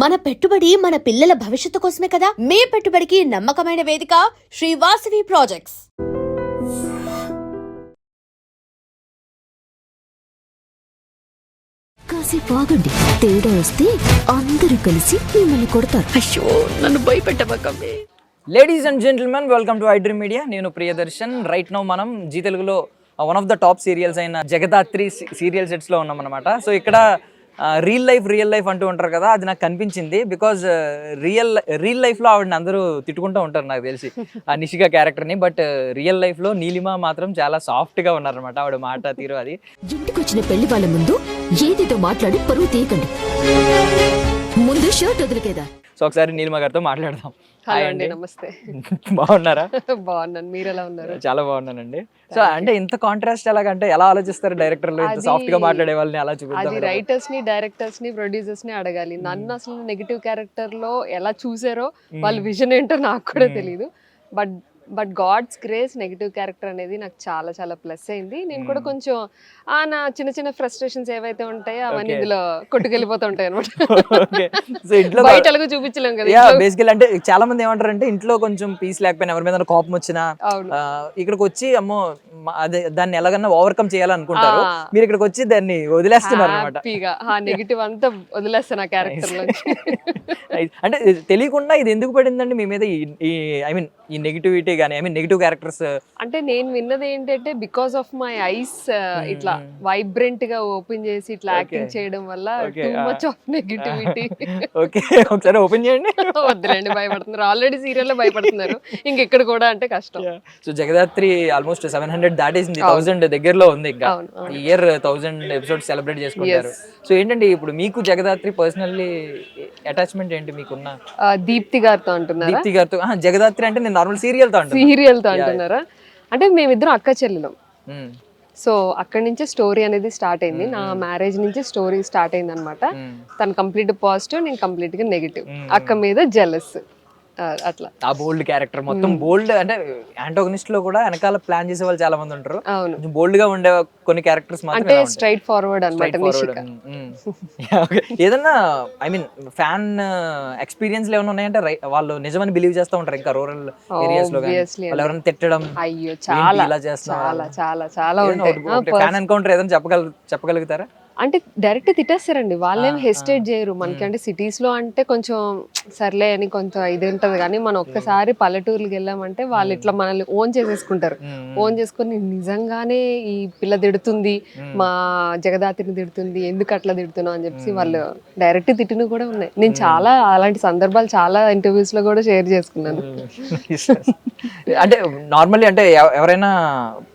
మన పెట్టుబడి మన పిల్లల భవిష్యత్తు కోసమే కదా. మీ పెట్టుబడికి నమ్మకమైన వేదిక శ్రీ వాసవి ప్రాజెక్ట్స్. కాసేపు ఆగండి, తేడా వస్తే అందరూ కలిసి మిమ్మల్ని కొడతారు. అయ్యో, నన్ను భయపెట్టబోకండి. Ladies and gentlemen, welcome to iDream media. నేను ప్రియదర్శన్. రైట్ నౌ మనం జీ తెలుగులో one of the top serials అయిన జగదాత్రి సీరియల్ సెట్స్లో ఉన్నాం అనమాట. సో ఇక్కడ రియల్ లైఫ్ అంటూ ఉంటారు కదా, అది నాకు కనిపించింది. బికాజ్ రియల్ లైఫ్లో ఆవిడని అందరూ తిట్టుకుంటూ ఉంటారు నాకు తెలిసి, ఆ నిషిక క్యారెక్టర్ని. బట్ రియల్ లైఫ్లో నీలిమ మాత్రం చాలా సాఫ్ట్గా ఉన్నారనమాట, ఆవిడ మాట తీరు అది. ఇంటికి వచ్చిన పెళ్లి వాళ్ళ ముందు ఏదేదో మాట్లాడి పరువు తీయకండి. ముందు షర్ట్ వదిలికేదా. సో ఒకసారి నీలిమ గారితో మాట్లాడదాం. హలో అండి, నమస్తే. బాగున్నారా? బాగున్నాను, మీరు ఎలా ఉన్నారు? చాలా బాగున్నానండి. సో అంటే ఇంత కాంట్రాస్ట్ ఎలాగంటే ఎలా ఆలోచిస్తారు డైరెక్టర్లు, ఇంత సాఫ్ట్ గా మాట్లాడే వాళ్ళని అలా చూపిస్తారు? అది రైటర్స్ ని, డైరెక్టర్స్ ని, ప్రొడ్యూసర్స్ ని అడగాలి. నన్ను అసలు నెగిటివ్ క్యారెక్టర్ లో ఎలా చూసారో వాళ్ళ విజన్ ఏంటో నాకు కూడా తెలియదు. But God's grace negative character అనేది నాకు చాలా చాలా ప్లస్ అయింది. నేను కూడా కొంచెం నా చిన్న ఫ్రస్ట్రేషన్స్ ఏవైతే ఉంటాయో అవన్నీ ఇందులో కొట్టుకెళ్ళిపోతూ ఉంటాయి అనమాట. బయట ఎలాగో చూపించలేం కదా. బేసికల్ అంటే చాలా మంది ఏమంటారు అంటే, ఇంట్లో కొంచెం పీస్ లేకపోయినా, ఎవరి మీద కోపం వచ్చినా ఇక్కడికి వచ్చి అమ్మో అదే దాన్ని ఎలాగన్నా ఓవర్కమ్ చేయాలనుకుంటారు. మీరు ఇక్కడికి వచ్చి దాన్ని వదిలేస్తున్నారు అనమాట. ఆ నెగిటివ్ అంతా వదిలేస్తాను ఆ క్యారెక్టర్ లో. అంటే తెలియకుండా ఇది ఎందుకు పడిందండి మీ మీద, ఐ మీన్ ఈ నెగిటివిటీ కానీ, ఐ మీన్ నెగిటివ్ క్యారెక్టర్స్? అంటే నేను విన్నది ఏంటంటే, బికాస్ ఆఫ్ మై ఐస్ ఇట్లా వైబ్రెంట్ గా ఓపెన్ చేసి ఇట్లా యాక్టింగ్ చేయడం వల్ల too much of negativity. Okay, ఒకసారి ఓపెన్ చేయండి. వద్దులేండి, భయపడుతున్నారు. ఆల్రెడీ సీరియల్ లో భయపడుతున్నారు, ఇంకెక్కడ కూడా అంటే కష్టం. సో జగదాత్రి ఆల్మోస్ట్ 700 దాటేసింది, 1000 దగ్గరలో ఉంది. ఇంకా ఈ ఇయర్ 1000 ఎపిసోడ్స్ సెలబ్రేట్ చేసుకుంటారు. సో ఏంటండి ఇప్పుడు మీకు జగదాత్రి పర్సనల్లీ అటాచ్మెంట్ ఏంటి మీకున్న? దీప్తి గారితో అంటున్నారు. దీప్తి గారితో? జగదాత్రి అంటే నేను నార్మల్ సీరియల్ తో అంటున్నారా? అంటే మేమిద్దరం అక్క చెల్లెలం. సో అక్కడి నుంచే స్టోరీ అనేది స్టార్ట్ అయింది. నా మ్యారేజ్ నుంచి స్టోరీ స్టార్ట్ అయింది అనమాట. తను కంప్లీట్ పాజిటివ్, నేను కంప్లీట్ గా నెగిటివ్. అక్క మీద జెలస్, అట్లా. ఆ బోల్డ్ క్యారెక్టర్ మొత్తం బోల్డ్ అంటే యాంటోగనిస్ట్ లో కూడా వెనకాల ప్లాన్ చేసే వాళ్ళు చాలా మంది ఉంటారు. అవును, బోల్డ్ గా ఉండే కొన్ని క్యారెక్టర్స్ అంటే స్ట్రైట్ ఫార్వర్డ్ అన్నమాట. ఏదన్నా ఐ మీన్ ఫ్యాన్ ఎక్స్పీరియన్స్ ఏమైనా ఉన్నాయంటే, వాళ్ళు నిజమని బిలీవ్ చేస్తూ ఉంటారు ఇంకా రూరల్ ఏరియాస్ లో వాళ్ళు ఎవరైనా తిట్టడం, అయ్యో చాలా ఇలా చేస్తున్నారు, చాలా చాలా ఉంటాయి. ఫ్యాన్ ఎన్కౌంటర్ ఏదైనా చెప్పగలుగుతారా? అంటే డైరెక్ట్ తిట్టేస్తారండి, వాళ్ళేం హెసిటేట్ చేయరు. మనకి అంటే సిటీస్ లో అంటే కొంచెం సర్లే అని కొంచెం ఇది ఉంటది, కానీ మనం ఒక్కసారి పల్లెటూర్లకు వెళ్ళామంటే వాళ్ళు ఇట్లా మనల్ని ఓన్ చేసేసుకుంటారు. ఓన్ చేసుకుని నిజంగానే ఈ పిల్ల తిడుతుంది, మా జగదాత్రిని తిడుతుంది, ఎందుకు అట్లా తిడుతున్నావు అని చెప్పి వాళ్ళు డైరెక్ట్ తిట్టినవి కూడా ఉన్నాయి. నేను చాలా అలాంటి సందర్భాలు చాలా ఇంటర్వ్యూస్ లో కూడా షేర్ చేసుకున్నాను. అంటే నార్మల్లీ అంటే ఎవరైనా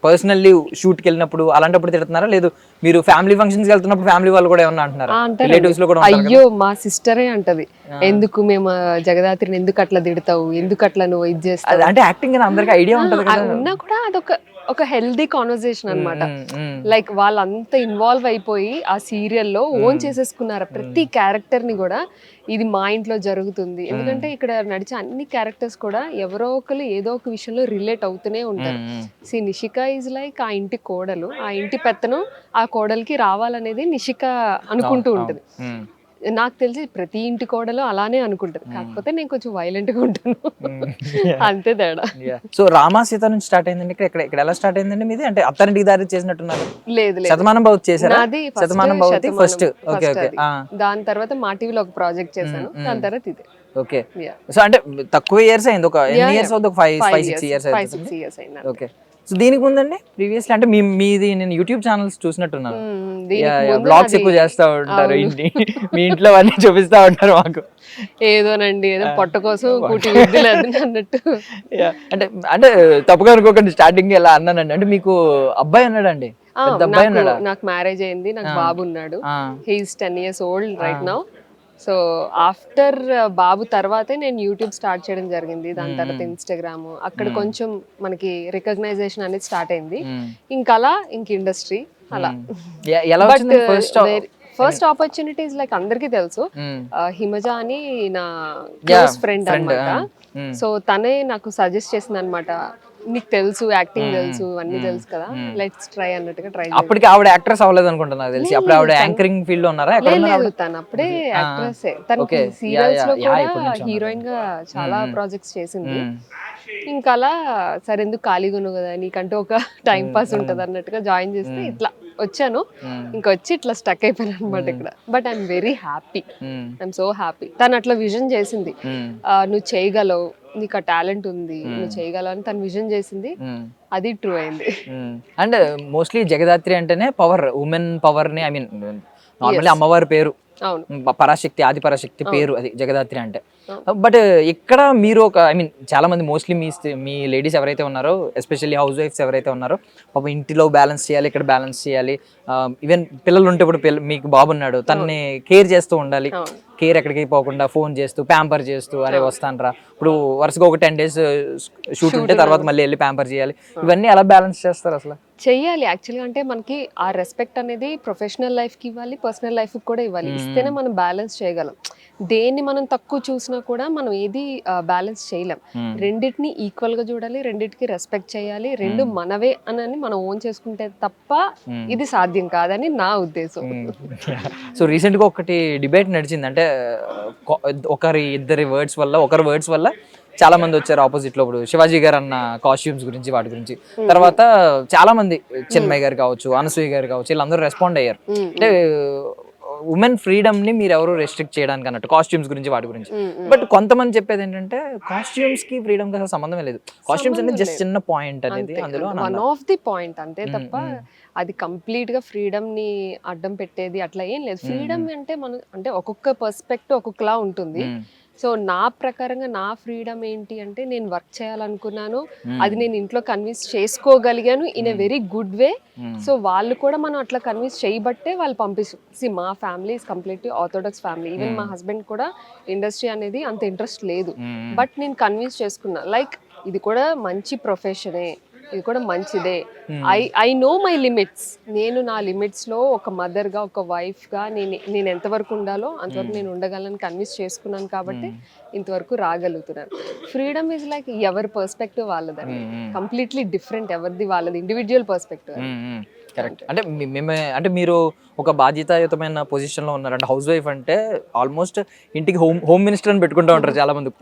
పర్సనల్లీ షూట్కి వెళ్ళినప్పుడు అలాంటప్పుడు తిడుతున్నారా, లేదు మీరు ఫ్యామిలీ ఫంక్షన్స్ వెళ్తున్నప్పుడు ఫ్యామిలీ వాళ్ళు కూడా ఏమన్నా అంటున్నారా? రిలేటివ్స్ లో కూడా? అయ్యో, మా సిస్టరే అంటది, ఎందుకు మేము జగదాత్రిని ఎందుకు అట్లా తిడతావు, ఎందుకు అట్లా నువ్వు ఇది చేస్తావు. అంటే యాక్టింగ్ అందరికి ఐడియా ఉంటుంది కదా, ఉన్నా కూడా ఒక హెల్దీ కాన్వర్సేషన్ అన్నమాట. లైక్ వాళ్ళంతా ఇన్వాల్వ్ అయిపోయి ఆ సీరియల్లో ఓన్ చేసేసుకున్నారు ప్రతి క్యారెక్టర్ ని కూడా. ఇది మా ఇంట్లో జరుగుతుంది, ఎందుకంటే ఇక్కడ నడిచే అన్ని క్యారెక్టర్స్ కూడా ఎవరో ఒకరు ఏదో ఒక విషయంలో రిలేట్ అవుతూనే ఉంటారు. నిషిక ఈజ్ లైక్ ఆ ఇంటి కోడలు, ఆ ఇంటి పెత్తనం ఆ కోడలికి రావాలనేది నిషిక అనుకుంటూ ఉంటుంది. నాకు తెలిసి ప్రతి ఇంటి కోడలో అలానే అనుకుంటది, కాకపోతే నేను కొంచెం వైలెంట్ గా ఉంటాను, అంతే తేడా. సో రామా సీత నుంచి స్టార్ట్ అయిందండి. ఇక్కడ ఎలా స్టార్ట్ అయిందండి మీది? అంటే అత్తారింటికి దారి చేసినట్టున్నారు. లేదు, శతమానం భవతి చేశారా? Shatamanam Bhavati first. Okay okay. దాని తర్వాత మా టీవీలో ఒక ప్రాజెక్ట్ చేశాను, దాని తర్వాత ఇదే. ఓకే. సో అంటే తక్కువ ఇయర్స్ అయింది, ఒక ఎన్ని ఇయర్స్ అవుతుంది? 5-6 ఇయర్స్ అయింది. ఓకే. సో దీనికి ముందండి ప్రీవియస్లీ అంటే మీది నేను యూట్యూబ్ ఛానల్స్ చూసినట్టున్నాను, బ్లాగ్స్ ఎక్కువ చేస్తా ఉంటారు, మీ ఇంట్లో అన్ని చూపిస్తా ఉంటారు మాకు. ఏదోనండి, ఏదో పొట్ట కోసం కూటి అన్నట్టు. అంటే అంటే తప్పుగా అనుకోకండి, స్టార్టింగ్ ఎలా అన్నానండి. అంటే మీకు అబ్బాయి అన్నాడండి? నాకు మ్యారేజ్ అయింది, నాకు బాబు ఉన్నాడు. He is 10 years old right now. So after బాబు తర్వాతే నేను యూట్యూబ్ స్టార్ట్ చేయడం జరిగింది. దాని తర్వాత ఇన్స్టాగ్రామ్, అక్కడ కొంచెం మనకి రికగ్నైజేషన్ అనేది స్టార్ట్ అయింది. ఇంకా అలా ఇంక ఇండస్ట్రీ అలా. ఫస్ట్ ఆపర్చునిటీస్ లైక్ అందరికీ తెలుసు, హిమజ అని నా క్లోజ్ ఫ్రెండ్ అన్నమాట. సో తనే నాకు సజెస్ట్ చేసింది అనమాట, నీకు తెలుసు యాక్టింగ్ తెలుసు అన్ని తెలుసు కదా, లెట్స్ ట్రై అన్నట్టుగా ట్రై అప్పటికి ఆవిడ యాక్ట్రెస్ అవ్వలేదు అనుకుంటున్నా తెలిసి. అప్పుడు ఆవిడ యాంకరింగ్ ఫీల్డ్ లో ఉన్నారా? ఎక్కడ ఉన్నారు లేదు, తను అప్పుడే యాక్ట్రెస్. తనకి సీరియల్స్ లో కూడా హీరోయిన్ గా చాలా ప్రాజెక్ట్స్ చేసింది. ఇంకా అలా సరే ఎందుకు ఖాళీగా ఉన్నావు కదా, నీకంటూ ఒక టైం పాస్ ఉంటది అన్నట్టుగా జాయిన్ చేస్తే ఇట్లా వచ్చాను. ఇంకా వచ్చి ఇట్లా స్టక్ అయిపోయాను అనమాట ఇక్కడ. But I'm very happy, I'm so happy. తను అట్లా విజన్ చేసింది, నువ్వు చేయగలవు, నీకు ఆ టాలెంట్ ఉంది, నువ్వు చేయగలవు అని తను విజన్ చేసింది. అది ట్రూ అయింది. అండ్ మోస్ట్లీ జగదాత్రి అంటేనే పవర్, ఉమెన్ పవర్ ని, ఐ మీన్ నార్మల్లీ అమ్మవారి పేరు, అవును, పరాశక్తి, ఆది పరాశక్తి పేరు అది జగదాత్రి అంటే. బట్ ఇక్కడ మీరు ఒక, ఐ మీన్ చాలా మంది మోస్ట్లీ మీ లేడీస్ ఎవరైతే ఉన్నారో, ఎస్పెషల్లీ హౌస్ వైఫ్స్ ఎవరైతే ఉన్నారో, పాపం ఇంటిలో బ్యాలెన్స్ చేయాలి, ఇక్కడ బ్యాలెన్స్ చేయాలి, ఈవెన్ పిల్లలు ఉంటే ఇప్పుడు మీకు బాబు ఉన్నాడు, తనని కేర్ చేస్తూ ఉండాలి, కేర్ ఎక్కడికి పోకుండా ఫోన్ చేస్తూ ప్యాంపర్ చేస్తూ, అరే వస్తానరా, ఇప్పుడు వరుసగా ఒక 10 days షూట్ ఉంటే తర్వాత మళ్ళీ వెళ్ళి ప్యాంపర్ చేయాలి, ఇవన్నీ ఎలా బ్యాలెన్స్ చేస్తారు అసలు? చెయ్యాలి యాక్చువల్గా. అంటే మనకి ఆ రెస్పెక్ట్ అనేది ప్రొఫెషనల్ లైఫ్కి ఇవ్వాలి, పర్సనల్ లైఫ్కి కూడా ఇవ్వాలి. ఇస్తేనే మనం బ్యాలెన్స్ చేయగలం. దేన్ని మనం తక్కువ చూసినా కూడా మనం ఏది బ్యాలెన్స్ చేయలేం. రెండింటిని ఈక్వల్ గా చూడాలి, రెండింటికి రెస్పెక్ట్ చేయాలి, రెండు మనవే అని మనం ఓన్ చేసుకుంటే తప్ప ఇది సాధ్యం కాదని నా ఉద్దేశం. సో రీసెంట్ గా ఒకటి డిబేట్ నడిచింది, అంటే ఒకరి వర్డ్స్ వల్ల చాలా మంది వచ్చారు ఆపోజిట్ లో. ఇప్పుడు శివాజీ గారు అన్న కాస్ట్యూమ్స్ గురించి, వాటి గురించి, తర్వాత చాలా మంది చిన్మయ్ గారు కావచ్చు, అనసూయ గారు కావచ్చు, వీళ్ళందరూ రెస్పాండ్ అయ్యారు. అంటే ఉమెన్ ఫ్రీడమ్ ని మీరు ఎవరు రెస్ట్రిక్ట్ చేయడానికి అన్నట్టు, కాస్ట్యూమ్స్ గురించి, వాటి గురించి. బట్ కొంతమంది చెప్పేది ఏంటంటే కాస్ట్యూమ్స్ కి ఫ్రీడమ్ కి అసలు సంబంధం లేదు, కాస్ట్యూమ్స్ అనేది జస్ట్ చిన్న పాయింట్ అనేది, అందులో వన్ ఆఫ్ ది పాయింట్ అంతే తప్ప అది కంప్లీట్ గా ఫ్రీడమ్ ని అడ్డం పెట్టేది అట్లా ఏం లేదు. ఫ్రీడమ్ అంటే మనం, అంటే ఒక్కొక్క పర్స్పెక్టివ్ ఒక్కొక్కలా ఉంటుంది. సో నా ప్రకారంగా నా ఫ్రీడమ్ ఏంటి అంటే, నేను వర్క్ చేయాలనుకున్నాను, అది నేను ఇంట్లో కన్విన్స్ చేసుకోగలిగాను in a very good way. So వాళ్ళు కూడా మనం అట్లా కన్విన్స్ చేయబట్టే వాళ్ళు పంపిస్తారు. మా family is completely orthodox family. Even మా హస్బెండ్ కూడా ఇండస్ట్రీ అనేది అంత ఇంట్రెస్ట్ లేదు. బట్ నేను కన్విన్స్ చేసుకున్నా, లైక్ ఇది కూడా మంచి ప్రొఫెషనే, ఇది కూడా మంచిదే. I know my limits. నేను నా లిమిట్స్ లో ఒక మదర్ గా, ఒక వైఫ్ గా నేను ఎంతవరకు ఉండాలో అంతవరకు నేను ఉండగలను కన్విన్స్ చేసుకున్నాను కాబట్టి ఇంతవరకు రాగలుగుతున్నాను. ఫ్రీడమ్ ఇస్ లైక్ ఎవరి పర్స్పెక్టివ్ వాళ్ళదని, కంప్లీట్లీ డిఫరెంట్, ఎవరిది వాళ్ళది, ఇండివిజువల్ పర్స్పెక్టివ్. కరెక్ట్. అంటే అంటే మీరు ఒక బాధ్యతాయుతమైన పొజిషన్ లో ఉన్నారు. అంటే హౌస్ వైఫ్ అంటే ఆల్మోస్ట్ ఇంటికి హోమ్ మినిస్టర్ అని పెట్టుకుంటూ ఉంటారు చాలా మంది.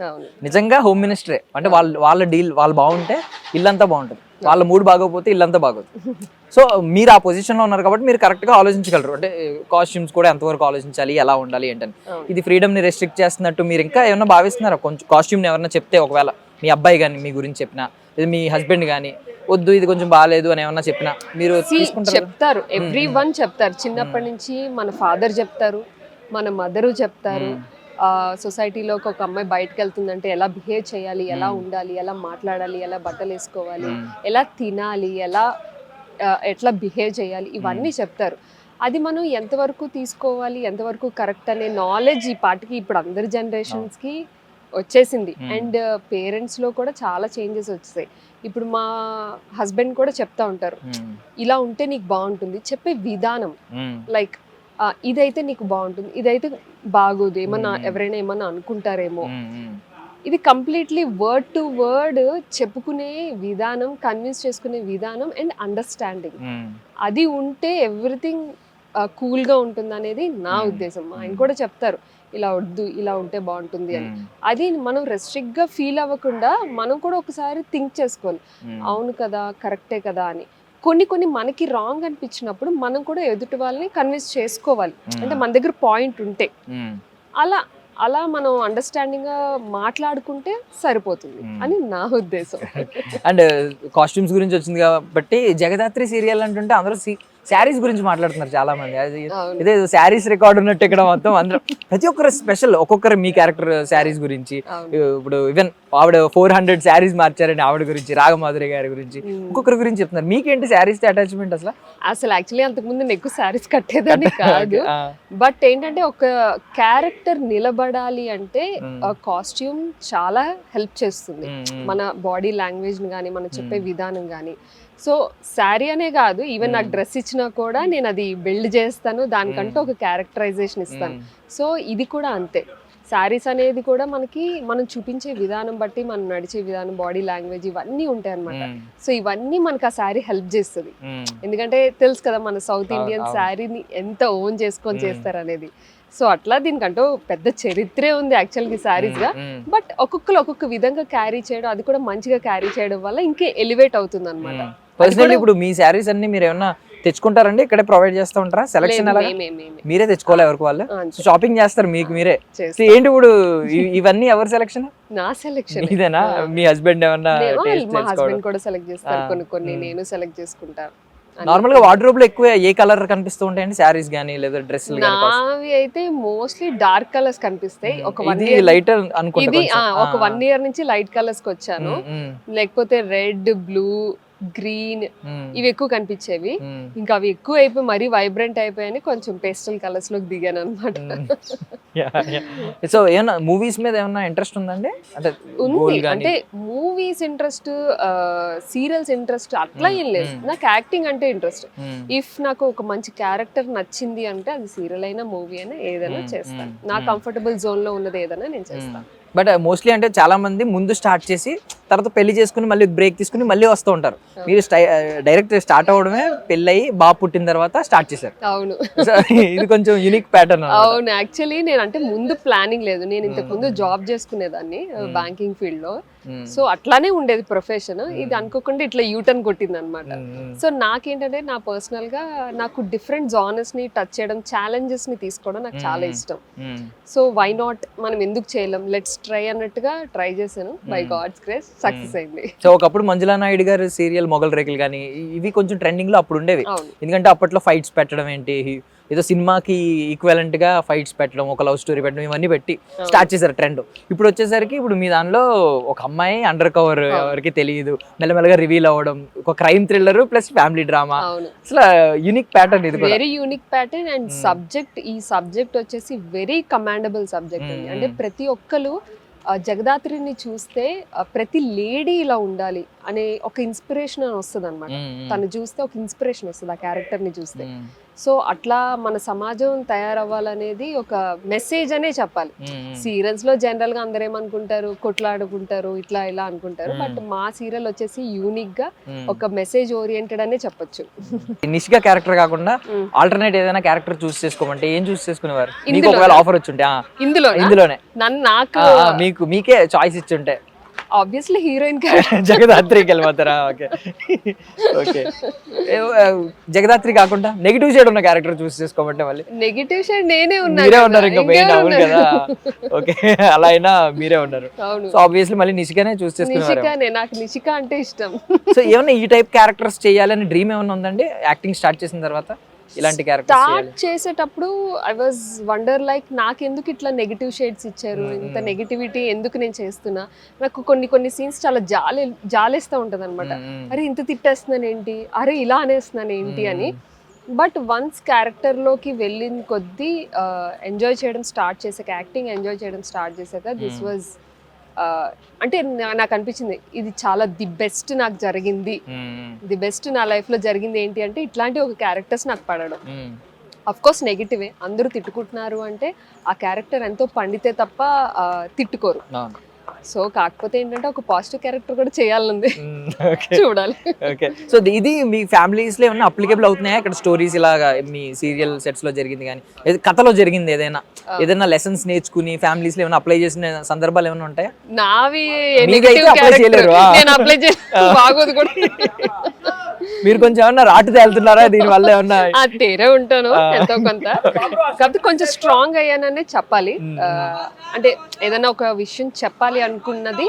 నిజంగా హోమ్ మినిస్టరే. అంటే వాళ్ళు బాగుంటే ఇల్లంతా బాగుంటుంది, వాళ్ళ మూడ్ బాగోకపోతే ఇల్లంతా బాగోదు. సో మీరు ఆ పొజిషన్ లో ఉన్నారు కాబట్టి మీరు కరెక్ట్ గా ఆలోచించగలరు. అంటే కాస్ట్యూమ్స్ కూడా ఎంతవరకు ఆలోచించాలి, ఎలా ఉండాలి ఏంటని. ఇది ఫ్రీడమ్ ని రెస్ట్రిక్ట్ చేస్తున్నట్టు మీరు ఇంకా ఏమన్నా భావిస్తున్నారా? కొంచెం కాస్ట్యూమ్ ని ఎవరైనా చెప్తే, ఒకవేళ మీ అబ్బాయి కానీ మీ గురించి చెప్పినా, లేదా మీ హస్బెండ్ కానీ వద్దు ఇది కొంచెం బాగాలేదు అని ఏమన్నా చెప్పినా మీరు చెప్తారు. ఎవ్రీ వన్ చెప్తారు. చిన్నప్పటి నుంచి మన ఫాదర్ చెప్తారు, మన మదరు చెప్తారు. సొసైటీలో ఒక అమ్మాయి బయటకు వెళ్తుందంటే ఎలా బిహేవ్ చేయాలి, ఎలా ఉండాలి, ఎలా మాట్లాడాలి, ఎలా బట్టలు వేసుకోవాలి, ఎలా తినాలి, ఎట్లా బిహేవ్ చేయాలి, ఇవన్నీ చెప్తారు. అది మనం ఎంతవరకు తీసుకోవాలి, ఎంతవరకు కరెక్ట్ అనే నాలెడ్జ్ ఈ పాటికి ఇప్పుడు అందరి జనరేషన్స్కి వచ్చేసింది. అండ్ పేరెంట్స్ లో కూడా చాలా చేంజెస్ వచ్చాయి. ఇప్పుడు మా హస్బెండ్ కూడా చెప్తా ఉంటారు, ఇలా ఉంటే నీకు బాగుంటుంది, చెప్పే విధానం, లైక్ ఇదైతే నీకు బాగుంటుంది, ఇదైతే బాగోదు, ఎవరైనా ఏమన్నా అనుకుంటారేమో. ఇది కంప్లీట్లీ వర్డ్ టు వర్డ్ చెప్పుకునే విధానం, కన్విన్స్ చేసుకునే విధానం అండ్ అండర్స్టాండింగ్, అది ఉంటే ఎవ్రీథింగ్ కూల్ గా ఉంటుంది అనేది నా ఉద్దేశం. ఆయన కూడా చెప్తారు ఇలా వద్దు, ఇలా ఉంటే బాగుంటుంది అని. అది మనం రెస్ట్రిక్ట్ గా ఫీల్ అవ్వకుండా మనం కూడా ఒకసారి థింక్ చేసుకోవాలి, అవును కదా, కరెక్టే కదా అని. కొన్ని మనకి రాంగ్ అనిపించినప్పుడు మనం కూడా ఎదుటి వాళ్ళని కన్విన్స్ చేసుకోవాలి. అంటే మన దగ్గర పాయింట్ ఉంటే అలా మనం అండర్స్టాండింగ్ గా మాట్లాడుకుంటే సరిపోతుంది అని నా ఉద్దేశం. అండ్ కాస్ట్యూమ్స్ గురించి వచ్చింది కాబట్టి, జగదాత్రి సీరియల్ అంటుంటే అందరూ శారీస్ గురించి మాట్లాడుతున్నారు చాలా మంది. అది ఇదే శారీస్ రికార్డ్ ఉన్నట్టు ఇక్కడ మొత్తం అందరూ ప్రతి ఒక్కరు స్పెషల్, ఒక్కొక్కరు మీ క్యారెక్టర్ శారీస్ గురించి. ఇప్పుడు ఈవెన్ ఆవిడ 400 శారీస్ మార్చారని ఆవిడ గురించి, రాగమాధురి గారి గురించి, ఒక్కొక్కరి గురించి చెప్తున్నారు. మీకేంటి శారీస్ అటాచ్మెంట్ అసలు? యాక్చువల్లీ అంతకుముందు నేను ఎక్కువ శారీస్ కట్టేదాన్ని కాదు. బట్ ఏంటంటే ఒక క్యారెక్టర్ నిలబడాలి అంటే కాస్ట్యూమ్ చాలా హెల్ప్ చేస్తుంది, మన బాడీ లాంగ్వేజ్ కానీ, మనం చెప్పే విధానం కానీ. సో శారీ అనే కాదు, ఈవెన్ నాకు డ్రెస్ ఇచ్చినా కూడా నేను అది బిల్డ్ చేస్తాను, దానికంటూ ఒక క్యారెక్టరైజేషన్ ఇస్తాను. సో ఇది కూడా అంతే. శారీస్ అనేది కూడా మనకి మనం చూపించే విధానం బట్టి మనం నడిచే విధానం, బాడీ లాంగ్వేజ్ ఇవన్నీ ఉంటాయి అనమాట. సో ఇవన్నీ మనకి ఆ శారీ హెల్ప్ చేస్తుంది. ఎందుకంటే తెలుసు కదా మన సౌత్ ఇండియన్ శారీని ఎంత ఓన్ చేసుకొని చేస్తారు అనేది. సో అట్లా దీనికంటూ పెద్ద చరిత్రే ఉంది యాక్చువల్గా శారీస్ గా. బట్ ఒక్కొక్కరు ఒక్కొక్క విధంగా క్యారీ చేయడం, అది కూడా మంచిగా క్యారీ చేయడం వల్ల ఇంకే ఎలివేట్ అవుతుంది అనమాట. పర్సనల్లీ ఇప్పుడు మీ శారీస్ అన్ని మీరు ఏమన్నా తెచ్చుకుంటారండి, ఇక్కడే ప్రొవైడ్ చేస్తూ ఉంటారా? సెలక్షన్ ఎలా మీరే తెచ్చుకోవాలి ఎవరికి వాళ్ళు షాపింగ్ చేస్తారు మీకు మీరే? ఏంటి ఇప్పుడు ఇవన్నీ ఎవరి సెలక్షన్? నా సెలెక్షన్ ఇదేనా? మీ హస్బెండ్ ఏమన్నా? మా హస్బెండ్ కూడా సెలెక్ట్ చేస్తారు, కొన్ని కొన్ని నేను సెలెక్ట్ చేసుకుంటాను. నార్మల్ గా వార్డ్రోబ్ లో ఎక్కువ ఏ కలర్ కనిపిస్తూ ఉంటాయండి శారీస్ గానీ లేదా డ్రెస్సులు గానీ? నావి అయితే మోస్ట్లీ డార్క్ కలర్స్ కనిపిస్తాయి. ఒక లైట్ ఇది ఒక 1 year నుంచి లైట్ కలర్స్ కి వచ్చాను. లేకపోతే రెడ్, బ్లూ, గ్రీన్ ఇవి ఎక్కువ కనిపించేవి. ఇంకా అవి ఎక్కువ అయిపోయి మరీ వైబ్రెంట్ అయిపోయాయని కొంచెం పేస్టల్ కలర్స్ లోకి దిగాను అనమాట. సో ఏమన్నా మూవీస్ మీద ఏమన్నా ఇంట్రెస్ట్ ఉందండి? ఉంది, అంటే మూవీస్ ఇంట్రెస్ట్, సీరియల్స్ ఇంట్రెస్ట్ అట్లా ఏం లేదు. నాకు యాక్టింగ్ అంటే ఇంట్రెస్ట్. ఇఫ్ నాకు ఒక మంచి క్యారెక్టర్ నచ్చింది అంటే అది సీరియల్ అయినా మూవీ అయినా ఏదైనా చేస్తాను. నా కంఫర్టబుల్ జోన్ లో ఉన్నది ఏదైనా నేను చేస్తాను. బట్ మోస్ట్లీ అంటే చాలా మంది ముందు స్టార్ట్ చేసి తర్వాత పెళ్లి చేసుకుని మళ్ళీ బ్రేక్ తీసుకుని మళ్ళీ వస్తూ ఉంటారు. మీరు డైరెక్ట్ స్టార్ట్ అవ్వడమే పెళ్ళి అయ్యి బాబు పుట్టిన తర్వాత స్టార్ట్ చేశారు. అవును, ఇది కొంచెం యూనిక్ ప్యాటర్న్. అవును, యాక్చువల్లీ నేను అంటే ముందు ప్లానింగ్ లేదు. నేను ఇంతకు ముందు జాబ్ చేసుకునేదాన్ని బ్యాంకింగ్ ఫీల్డ్ లో. సో అట్లానే ఉండేది ప్రొఫెషన్. ఇది అనుకోకుండా ఇట్లా యూటర్న్ కొట్టింది అనమాట. సో నాకేంటంటే నా పర్సనల్ గా నాకు డిఫరెంట్ జానర్స్ ని టచ్ చేయడం, ఛాలెంజెస్ ని తీసుకోవడం నాకు చాలా ఇష్టం. సో వై నాట్, మనం ఎందుకు చేయలేం, లెట్స్ ట్రై అన్నట్టుగా ట్రై చేశాను. బై గాడ్స్ గ్రేస్ సక్సెస్ అయింది. సో ఒకప్పుడు మంజులా నాయుడు గారు సీరియల్ మొగల్ రేకులు కానీ ఇవి కొంచెం ట్రెండింగ్ లో అప్పుడు ఉండేవి. ఎందుకంటే అప్పట్లో ఫైట్స్ పెట్టడం ఏంటి, ఏదో సినిమాకి ఈక్వలెంట్ గా ఫైట్స్ పెట్టడం, ఒక లవ్ స్టోరీ పెట్టడం, ఇవన్నీ పెట్టి స్టార్ట్ చేశారు ట్రెండ్. ఇప్పుడు వచ్చేసరికి ఇప్పుడు మీ దానిలో ఒక అమ్మాయి అండర్ కవర్, ఎవరికి తెలియదు, మెల్లమెల్లగా రివీల్ అవ్వడం, ఒక crime thriller plus family drama. అసలు యూనిక్ ప్యాటర్న్, ఇది very unique pattern. And subject, ఈ సబ్జెక్ట్ వచ్చేసి వెరీ కమాండబుల్ సబ్జెక్ట్ అండి. అంటే ప్రతి ఒక్కరు జగదాత్రిని చూస్తే ప్రతి లేడీ ఇలా ఉండాలి అనే ఒక ఇన్స్పిరేషన్ వస్తుంది అనమాట. తను చూస్తే ఒక ఇన్స్పిరేషన్ వస్తుంది ఆ క్యారెక్టర్ ని చూస్తే. సో అట్లా మన సమాజం తయారవ్వాలనేది ఒక మెసేజ్ అనే చెప్పాలి. సీరియల్స్ లో జనరల్ గా అందరూ ఏమనుకుంటారు, కొట్లాడుకుంటారు, ఇట్లా ఇలా అనుకుంటారు. బట్ మా సీరియల్ వచ్చేసి యూనిక్ గా ఒక మెసేజ్ ఓరియంటెడ్ అనే చెప్పొచ్చు. నిష్గా క్యారెక్టర్ కాకుండా ఆల్టర్నేట్ ఏదైనా క్యారెక్టర్ చూస్ చేసుకోమంటే ఏం చూస్ చేసుకునేవారు? మీకు ఒకవేళ ఆఫర్ వచ్చి ఉంటే ఇందులోనే నాకు మీకే చాయిస్ ఇచ్చి ఉంటే ఆబ్వియస్లీ హీరోయిన్ జగదాత్రికి వెళ్ళిపోతారా? Okay okay. జగదాత్రి కాకుండా నెగిటివ్ షేడ్ ఉన్న క్యారెక్టర్ చూస్ చేసుకోమంటే మళ్ళీ నెగిటివ్ షేడ్ నేనే మీరే ఉన్నారు ఇంకా మెయిన్. అవును కదా, ఓకే, అలా అయినా మీరే ఉన్నారు. సో ఆబ్వియస్లీ మళ్ళీ నిషికానే చూస్ చేసుకున్నారు. నాకు నిషిక అంటే ఇష్టం. సో ఏమన్నా ఈ టైప్ క్యారెక్టర్స్ చేయాలని డ్రీమ్ ఏమన్నా ఉందండి యాక్టింగ్ స్టార్ట్ చేసిన తర్వాత? ఇలాంటి క్యారెక్టర్ స్టార్ట్ చేసేటప్పుడు ఐ వాజ్ వండర్ లైక్ నాకెందుకు ఇట్లా నెగిటివ్ షేడ్స్ ఇచ్చారు, ఇంత నెగిటివిటీ ఎందుకు నేను చేస్తున్నా. నాకు కొన్ని సీన్స్ చాలా జాలేస్తూ ఉంటది అనమాట. అరే ఇంత తిట్టేస్తున్నాను ఏంటి, అరే ఇలా అనేస్తున్నాను ఏంటి అని. బట్ వన్స్ క్యారెక్టర్లోకి వెళ్ళిన కొద్దీ ఎంజాయ్ చేయడం స్టార్ట్ చేశాక, యాక్టింగ్ ఎంజాయ్ చేయడం స్టార్ట్ చేశాక దిస్ వాజ్ అంటే నాకు అనిపించింది ఇది చాలా ది బెస్ట్ నాకు జరిగింది. ది బెస్ట్ నా లైఫ్ లో జరిగింది ఏంటి అంటే ఇట్లాంటి ఒక క్యారెక్టర్స్ నాకు పడడం. అఫ్ కోర్స్ నెగిటివే, అందరూ తిట్టుకుంటున్నారు అంటే ఆ క్యారెక్టర్ ఎంతో పండితే తప్ప తిట్టుకోరు. సో కాకపోతే ఏంటంటే ఒక పాజిటివ్ క్యారెక్టర్ కూడా చేయాలంది, చూడాలి. ఓకే. సో ఇది మీ ఫ్యామిలీస్ లో ఏమన్నా అప్లికేబుల్ అవుతున్నాయా ఇక్కడ స్టోరీస్? ఇలాగా మీ సీరియల్ సెట్స్ లో జరిగింది కానీ కథలో జరిగింది ఏదైనా లెసన్స్ నేర్చుకుని ఫ్యామిలీస్ లో ఏమైనా అప్లై చేసిన సందర్భాలు ఏమైనా ఉంటాయా? నావి అప్లై చేయలేరు, బాగోదు కూడా. మీరు కొంచెం ఏమన్నా రాటు తేలుతున్నారా దీని వల్ల? ఏమన్నా తేరే ఉంటాను ఎంతో కొంత, కాకపోతే కొంచెం స్ట్రాంగ్ అయ్యాననే చెప్పాలి. అంటే ఏదైనా ఒక విషయం చెప్పాలి అనుకున్నది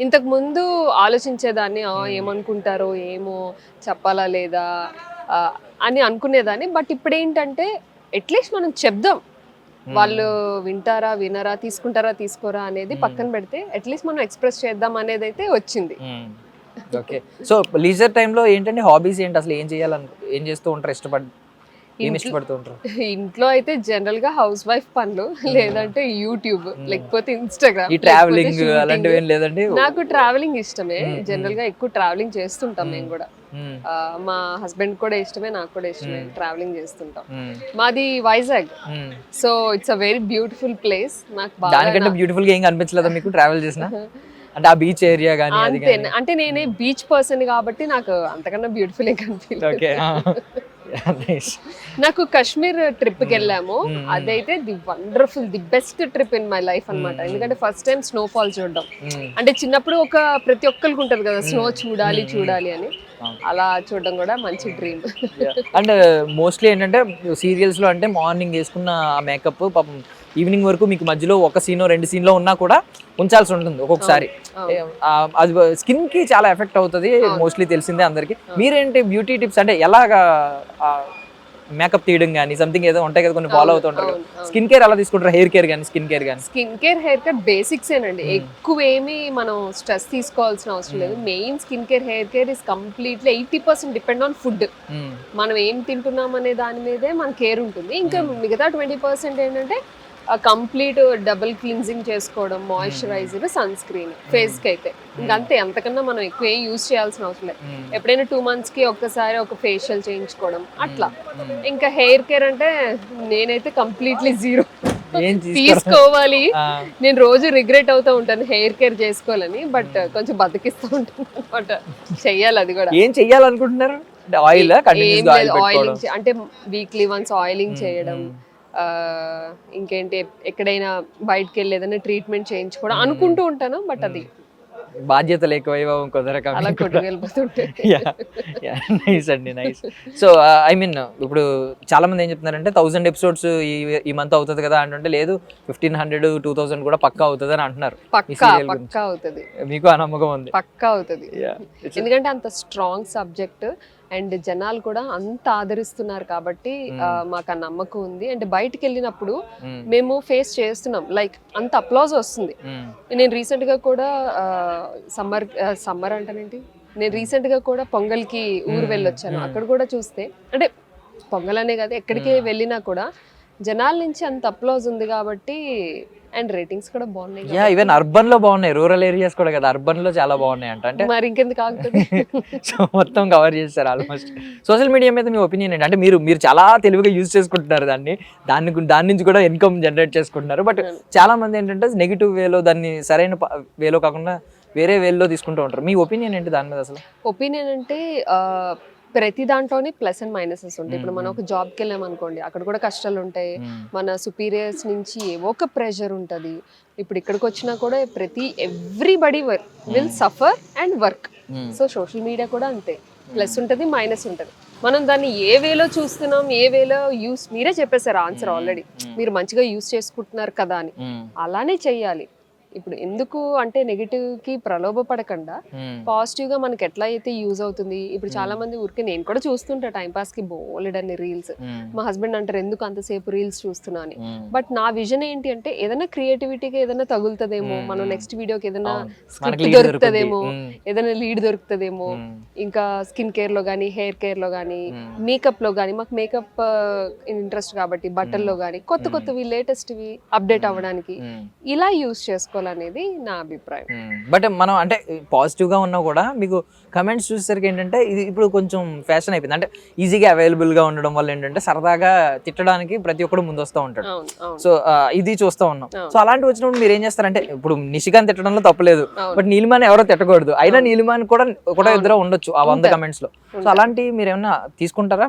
ఇంతకు ముందు ఆలోచించేదాన్ని, ఏమనుకుంటారో ఏమో, చెప్పాలా లేదా అని అనుకునేదాన్ని. బట్ ఇప్పుడు ఏంటంటే అట్లీస్ట్ మనం చెప్దాం, వాళ్ళు వింటారా వినరా, తీసుకుంటారా తీసుకోరా అనేది పక్కన పెడితే అట్లీస్ట్ మనం ఎక్స్ప్రెస్ చేద్దాం అనేది అయితే వచ్చింది. ఓకే. సో లీజర్ టైంలో ఏంటంటే హాబీస్ ఏంటి అసలు? ఏం చేస్తూ ఉంటారు ఇష్టపడి? ఏమి ఇష్టపడుతూ ఉంటారు? ఇంట్లో అయితే జనరల్ గా హౌస్ వైఫ్ పనులు, లేదంటే యూట్యూబ్, లేకపోతే ఇన్స్టాగ్రామ్, ఈ ట్రావెలింగ్ అలాంటివి ఏం లేదండి? నాకు ట్రావెలింగ్ ఇష్టమే. జనరల్ గా ఎక్కువ ట్రావెలింగ్ చేస్తుంటాం మేము కూడా. మా హస్బెండ్ కూడా ఇష్టమే, నాకు కూడా ఇష్టమే, ట్రావెలింగ్ చేస్తుంటాం. మాది Vizag, so it's a very beautiful place. నాకు దానికంటే బ్యూటిఫుల్ గా ఏం కనిపించలేదా మీకు ట్రావెల్ చేసిన? అంటే ఆ బీచ్ ఏరియా కానీ అది అంతే. అంటే నేనే బీచ్ పర్సన్ కాబట్టి నాకు అంతకన్నా బ్యూటిఫుల్ ఏ కనిపించలేదు. ఓకే. నాకు కాశ్మీర్ ట్రిప్ కి వెళ్ళాము, అదైతే the best trip in my life అన్నమాట. ఎందుకంటే ఫస్ట్ టైం స్నోఫాల్ చూడడం, అంటే చిన్నప్పుడు ప్రతి ఒక్కరికి ఉంటది కదా స్నో చూడాలి అని, అలా చూడడం కూడా మంచి డ్రీమ్. అండ్ మోస్ట్లీ ఏంటంటే సీరియల్స్ లో అంటే మార్నింగ్ వేసుకున్న ఆ మేకప్ పాపం ఈవినింగ్ వరకు మీకు మధ్యలో ఒక సీన్ 2 సీన్లో ఉన్నా కూడా ఉంచాల్సి ఉంటుంది ఒక్కొక్కసారి. అది స్కిన్ కి చాలా ఎఫెక్ట్ అవుతుంది, మోస్ట్లీ తెలిసిందే అందరికి. మీరేంటి బ్యూటీ టిప్స్ అంటే ఎలాగా మేకప్ తీయడం కానీ సంథింగ్ ఏదో ఉంటాయి కదా కొన్ని ఫాలో అవుతుంటారు. స్కిన్ కేర్ ఎలా తీసుకుంటారు? హెయిర్ కేర్ కానీ స్కిన్ కేర్ కానీ? Skin care, hair care basics ఏనండి. ఎక్కువ ఏమి మనం స్ట్రెస్ తీసుకోవాల్సిన అవసరం లేదు. Main skin care, hair care is completely 80% depend on food. మనం ఏం తింటున్నాం అనే దాని మీదే మన కేర్ ఉంటుంది. ఇంకా మిగతా 20% ఏంటంటే కంప్లీట్ డబుల్ క్లీన్జింగ్ చేసుకోవడం, మాయిశ్చరైజర్, సన్ స్క్రీన్ ఫేస్ కి అయితే ఇంకంతే. అంతకన్నా మనం ఎక్కువ ఏం యూజ్ చేయాల్సిన అవసరం లేదు. ఎప్పుడైనా 2 months కి ఒక్కసారి ఒక ఫేషియల్ చేయించుకోవడం అట్లా. ఇంకా హెయిర్ కేర్ అంటే నేనైతే కంప్లీట్లీ జీరో. తీసుకోవాలి, నేను రోజు రిగ్రెట్ అవుతూ ఉంటాను హెయిర్ కేర్ చేసుకోవాలని, బట్ కొంచెం బతికిస్తూ ఉంటాను అనమాట. చెయ్యాలి అది కూడా. ఏం చెయ్యాలనుకుంటున్నారు? ఆయిల్ ఆయిలింగ్ అంటే వీక్లీ వన్స్ ఆయిలింగ్ చేయడం, ఇంకేంటి ఎక్కడైనా బయటకు వెళ్ళి ఏదైనా ట్రీట్మెంట్ చేయించుకోవడం అనుకుంటూ ఉంటాను, బట్ అది బాధ్యతలు ఎక్కువైపోవడం కుదరక అలా కొట్టుకెళ్ళిపోతుంటే. నైస్ అండి, నైస్. సో ఐ మీన్ ఇప్పుడు చాలా మంది ఏం చెప్తున్నారంటే 1000 episodes ఈ మంత్ అవుతుంది కదా అంటే, లేదు 1500 2000 కూడా పక్కా అవుతుంది అని అంటున్నారు. పక్కా అవుతుంది. మీకు ఆ నమ్మకం ఉంది? పక్కా అవుతుంది, ఎందుకంటే అంత స్ట్రాంగ్ సబ్జెక్ట్ అండ్ జనాలు కూడా అంత ఆదరిస్తున్నారు కాబట్టి మాకు ఆ నమ్మకం ఉంది. అండ్ బయటకు వెళ్ళినప్పుడు మేము ఫేస్ చేస్తున్నాం, లైక్ అంత అప్లాజ్ వస్తుంది. నేను రీసెంట్ గా కూడా సమ్మర్ అంటానేంటి, నేను రీసెంట్ గా కూడా పొంగల్కి ఊరు వెళ్ళొచ్చాను. అక్కడ కూడా చూస్తే అంటే పొంగల్ అనే కదా, ఎక్కడికి వెళ్ళినా కూడా జనాల నుంచి అంత అప్లాజ్ ఉంది కాబట్టి, అండ్ రేటింగ్స్ కూడా బాగున్నాయి. ఈవెన్ అర్బన్ లో బాగున్నాయి, రూరల్ ఏరియాస్ కూడా కదా, అర్బన్ లో చాలా బాగున్నాయి అంటే మరి ఇంకెందుకు ఆగుతుంది. సో మొత్తం కవర్ చేస్తారు ఆల్మోస్ట్. సోషల్ మీడియా మీద మీ ఒపీనియన్ ఏంటి? అంటే మీరు చాలా తెలివిగా యూజ్ చేసుకుంటున్నారు దాని నుంచి కూడా ఇన్కమ్ జనరేట్ చేసుకుంటున్నారు. బట్ చాలా మంది ఏంటంటే నెగిటివ్ వేలో, దాన్ని సరైన వేలో కాకుండా వేరే వేలో తీసుకుంటూ ఉంటారు. మీ ఒపీనియన్ ఏంటి దాని మీద? అసలు ఒపీనియన్ అంటే ప్రతి దాంట్లోనే ప్లస్ అండ్ మైనసెస్ ఉంటాయి. ఇప్పుడు మనం ఒక జాబ్కి వెళ్ళాం అనుకోండి, అక్కడ కూడా కష్టాలు ఉంటాయి. మన సుపీరియర్స్ నుంచి ఏవో ఒక ప్రెషర్ ఉంటుంది. ఇప్పుడు ఇక్కడికి వచ్చినా కూడా everybody will suffer and work. So social media కూడా అంతే, ప్లస్ ఉంటుంది, మైనస్ ఉంటుంది. మనం దాన్ని ఏ వేలో చూస్తున్నాం, ఏ వేలో మీరే చెప్పేశారు ఆన్సర్ ఆల్రెడీ. మీరు మంచిగా యూస్ చేసుకుంటున్నారు కదా అని, అలానే చెయ్యాలి. ఇప్పుడు ఎందుకు అంటే నెగిటివ్ కి ప్రలోభపడకుండా పాజిటివ్ గా మనకి ఎట్లా అయితే యూజ్ అవుతుంది. ఇప్పుడు చాలా మంది ఊరికే, నేను కూడా చూస్తుంటా టైం పాస్ కి బోలెడన్ని రీల్స్. మా హస్బెండ్ అంటారు ఎందుకు అంతసేపు రీల్స్ చూస్తున్నా అని. బట్ నా విజన్ ఏంటి అంటే ఏదైనా క్రియేటివిటీగా ఏదైనా తగులుతుందేమో, మనం నెక్స్ట్ వీడియోకి ఏదైనా స్క్రిప్ట్ దొరుకుతుందేమో, ఏదైనా లీడ్ దొరుకుతుందేమో. ఇంకా స్కిన్ కేర్ లో కానీ, హెయిర్ కేర్ లో కానీ, మేకప్ లో కానీ, మాకు మేకప్ ఇంట్రెస్ట్ కాబట్టి బట్టల్లో కానీ కొత్తవి లేటెస్ట్వి అప్డేట్ అవ్వడానికి ఇలా యూజ్ చేసుకోవాలి అనేది నా అభిప్రాయం. బట్ మనం అంటే పాజిటివ్ గా ఉన్నా కూడా మీకు కమెంట్స్ చూసేసరికి ఏంటంటే ఇది ఇప్పుడు కొంచెం ఫ్యాషన్ అయిపోయింది. అంటే ఈజీగా అవైలబుల్ గా ఉండడం వల్ల ఏంటంటే సరదాగా తిట్టడానికి ప్రతి ఒక్కడు ముందు వస్తూ ఉంటాడు. సో ఇది చూస్తూ ఉన్నాం. సో అలాంటి వచ్చినప్పుడు మీరు ఏం చేస్తారంటే, ఇప్పుడు నిషికాంత్ తిట్టడంలో తప్పలేదు, బట్ నీలిమాని ఎవరో తిట్టకూడదు. అయినా నీలిమాని కూడా ఇద్దరు ఉండొచ్చు ఆ 100 comments లో. సో అలాంటివి మీరు ఏమన్నా తీసుకుంటారా?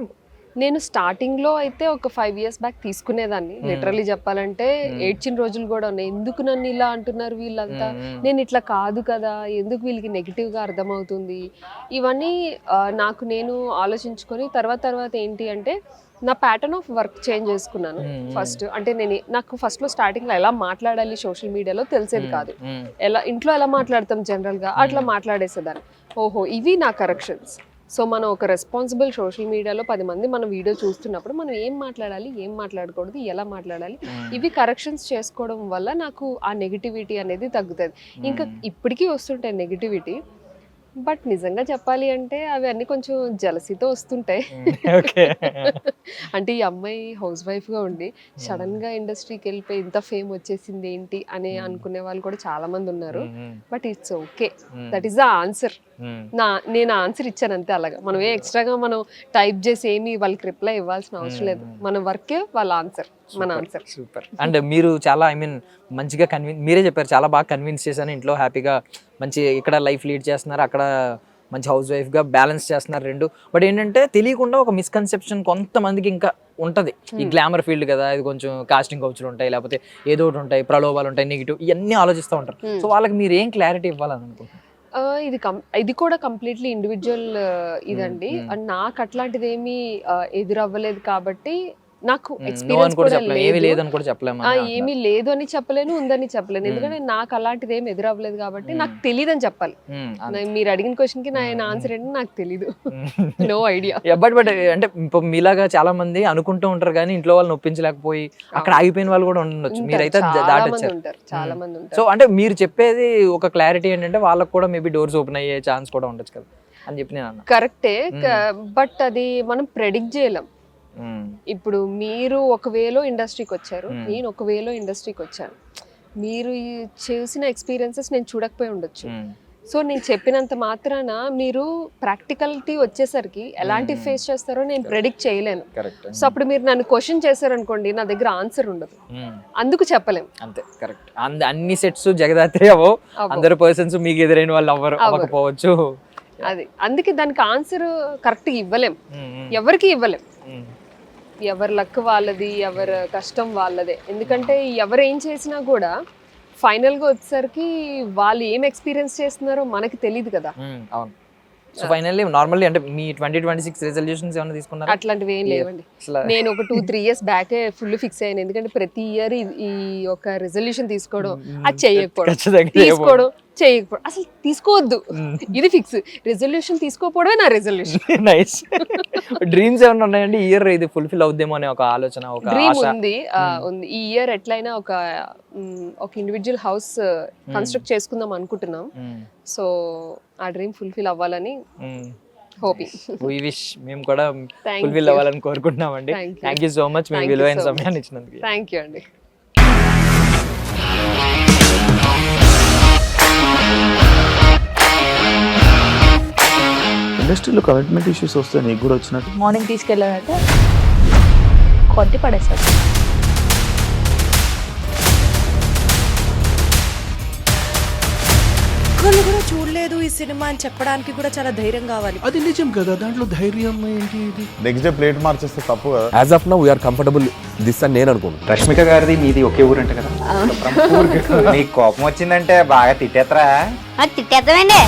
నేను స్టార్టింగ్ లో అయితే ఒక 5 years బ్యాక్ తీసుకునేదాన్ని. లిటరలీ చెప్పాలంటే ఏడ్చిన రోజులు కూడా ఉన్నాయి. ఎందుకు నన్ను ఇలా అంటున్నారు వీళ్ళంతా, నేను ఇట్లా కాదు కదా, ఎందుకు వీళ్ళకి నెగిటివ్ గా అర్థమవుతుంది, ఇవన్నీ నాకు నేను ఆలోచించుకొని తర్వాత ఏంటి అంటే నా ప్యాటర్న్ ఆఫ్ వర్క్ చేంజ్ చేసుకున్నాను. ఫస్ట్ అంటే నాకు ఫస్ట్ లో స్టార్టింగ్ లో ఎలా మాట్లాడాలి సోషల్ మీడియాలో తెలిసేది కాదు. ఇంట్లో ఎలా మాట్లాడతాం జనరల్ గా అట్లా మాట్లాడేసేదాన్ని. ఓహో ఇవి నా కరెక్షన్స్. సో మనం ఒక రెస్పాన్సిబుల్ సోషల్ మీడియాలో 10 మంది మన వీడియో చూస్తున్నప్పుడు మనం ఏం మాట్లాడాలి, ఏం మాట్లాడకూడదు, ఎలా మాట్లాడాలి, ఇవి కరెక్షన్స్ చేసుకోవడం వల్ల నాకు ఆ నెగిటివిటీ అనేది తగ్గుతుంది. ఇంకా ఇప్పటికీ వస్తుంటాయి నెగిటివిటీ. బట్ నిజంగా చెప్పాలి అంటే అవి అన్ని కొంచెం జలసీతో వస్తుంటాయి. ఓకే. అంటే ఈ అమ్మాయి హౌస్ వైఫ్ గా ఉండి సడన్ గా ఇండస్ట్రీకి వెళ్ళిపోయి ఇంత ఫేమ్ వచ్చేసింది ఏంటి అని అనుకునే వాళ్ళు కూడా చాలా మంది ఉన్నారు. But it's okay, that is the answer. నేను ఆన్సర్ ఇచ్చాను అంతే. అలాగా మనం ఏ ఎక్స్ట్రాగా మనం టైప్ చేసి ఏమి వాళ్ళకి రిప్లై ఇవ్వాల్సిన అవసరం లేదు. మన వర్కే వాళ్ళ ఆన్సర్, మన ఆన్సర్. సూపర్. అండ్ మీరు చాలా మంచిగా మీరే చెప్పారు, చాలా బాగా కన్విన్స్ చేశాను, ఇంట్లో హ్యాపీగా మంచి ఇక్కడ లైఫ్ లీడ్ చేస్తున్నారు, అక్కడ మంచి హౌస్ వైఫ్గా బ్యాలెన్స్ చేస్తున్నారు రెండు. బట్ ఏంటంటే తెలియకుండా ఒక మిస్కన్సెప్షన్ కొంతమందికి ఇంకా ఉంటుంది, ఈ గ్లామర్ ఫీల్డ్ కదా, ఇది కొంచెం కాస్టింగ్ కౌచ్లు ఉంటాయి, లేకపోతే ఏదో ఒకటి ఉంటాయి, ప్రలోభాలు ఉంటాయి, నెగిటివ్, ఇవన్నీ ఆలోచిస్తూ ఉంటారు. సో వాళ్ళకి మీరు ఏం క్లారిటీ ఇవ్వాలని అనుకుంటున్నారు? ఇది కూడా కంప్లీట్లీ ఇండివిజువల్ ఇదండి. అండ్ నాకు అట్లాంటిది ఏమీ ఎదురవ్వలేదు కాబట్టి నాకు ఎక్స్పీరియన్స్ కూడా ఏమీ లేదు అని చెప్పలేను, ఉందని చెప్పలేను. ఎందుకంటే నాకు అలాంటిది ఏమి ఎదురవ్వలేదు కాబట్టి నాకు తెలియదు అని చెప్పాలి. మీరు అడిగిన క్వశ్చన్ కి నా ఆన్సర్ ఏంటో నాకు తెలీదు, నో ఐడియా. బట్ అంటే మీలాగా చాలా మంది అనుకుంటూ ఉంటారు కానీ ఇంట్లో వాళ్ళని ఒప్పించలేకపోయి అక్కడ ఆగిపోయిన వాళ్ళు కూడా ఉండొచ్చు, మీరైతే దాటొచ్చారు. చాలా మంది ఉంటారు. సో అంటే మీరు చెప్పేది ఒక క్లారిటీ ఏంటంటే వాళ్ళకి కూడా మేబీ డోర్స్ ఓపెన్ అయ్యే ఛాన్స్ కూడా ఉండొచ్చు కదా అని చెప్పి నేను అన్నా. కరెక్టే, బట్ అది మనం ప్రెడిక్ట్ చేయలేం. ఇప్పుడు మీరు ఒక వేలో ఇండస్ట్రీకి వచ్చారు, నేను ఒక వేలో ఇండస్ట్రీకి వచ్చాను. మీరు చేసిన ఎక్స్పీరియన్సెస్ నేను చూడకపోయి ఉండొచ్చు. సో నేను చెప్పినంత మాత్రాన మీరు ప్రాక్టికాలిటీ వచ్చేసరికి ఎలాంటి ఫేస్ చేస్తారో నేను ప్రెడిక్ట్ చేయలేను. సో అప్పుడు మీరు నన్ను క్వశ్చన్ చేశారనుకోండి, నా దగ్గర ఆన్సర్ ఉండదు, అందుకు చెప్పలేం. అంతే, కరెక్ట్. అన్ని సెట్స్ జగదాత్రి అవో, అందరు పర్సన్స్ మీకు ఎదురైన వాళ్ళు అవ్వకపోవచ్చు. అది అందుకే దానికి ఆన్సర్ కరెక్ట్గా ఇవ్వలేం, ఎవరికి ఇవ్వలేం. ఎవరి లక్ వాళ్ళది, ఎవరి కష్టం వాళ్ళదే. ఎందుకంటే ఎవరు ఏం చేసినా కూడా ఫైనల్గా వచ్చేసరికి వాళ్ళు ఏం ఎక్స్పీరియన్స్ చేస్తున్నారో మనకి తెలియదు కదా. అవును. సో ఫైనల్లీ నార్మల్లీ అంటే మీ 2026 రెజల్యూషన్స్ ఏమైనా తీసుకున్నారా? అట్లాంటివి ఏం లేవండి. నేను ఒక 2-3 years బ్యాకే ఫుల్ ఫిక్స్ అయ్యాను. ఎందుకంటే ప్రతి ఇయర్ ఈ ఒక రెజల్యూషన్ తీసుకోవడం, అది చేయకపోవడం, తీసుకోవడం చేయకపోవడం, అసలు తీసుకోవద్దు, ఇది ఫిక్స్. రెజల్యూషన్ తీసుకోకపోవడమే నా రెజల్యూషన్. నైస్. డ్రీమ్స్ ఏమైనా ఉన్నాయండి ఈ ఇయర్ ఇది ఫుల్ఫిల్ అవుద్దేమో అనే ఒక ఆలోచన, ఒక డ్రీమ్ ఉంది. ఈ ఇయర్ ఎట్లయినా ఒక ఇండివిజువల్ హౌస్ కన్స్ట్రక్ట్ చేసుకుందాం అనుకుంటున్నాం. సో ఆ డ్రీమ్ ఫుల్ఫిల్ అవ్వాలని హోపింగ్. వి విష్ మేము కూడా ఫుల్ఫిల్ అవ్వాలని కోరుకుంటున్నామండి. థ్యాంక్ యూ సో మచ్ మీ విలువైన సమయాన్ని ఇచ్చినందుకు. థ్యాంక్ యూ అండి. ఇండస్ట్రీలో కమిట్మెంట్ ఇష్యూస్ వస్తే నీకు కూడా వచ్చినట్టు? మార్నింగ్ తీసుకెళ్ళాలంటే కొట్టి పడేస్తాడు. ఒక్కళ్ళు కూడా చూడలేదు ఈ సినిమా అని చెప్పడానికి కూడా చాలా ధైర్యం కావాలి. అది నిజం కదా, దాంట్లో ధైర్యం ఏంటి? ఇది నెక్స్ట్ డే ప్లేట్ మార్చేస్తే తప్పు కదా. As of now we are comfortable this అని నేను అనుకుంటున్నాను. రష్మిక గారిది మీది ఒకే ఊరు అంట కదా. నీకు కోపం వచ్చిందంటే బాగా తిట్టేత్తరా? తిట్టేద్దామండి.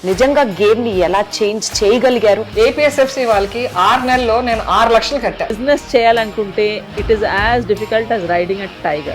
నిజంగా గేమ్ ని ఎలా చేంజ్ చేయగలిగారు? ఏపీఎస్ఎఫ్సి వాళ్ళకి 6 నెలల్లో నేను 6 లక్షలు కట్టా. బిజినెస్ చేయాలనుకుంటే it is as difficult as riding a tiger.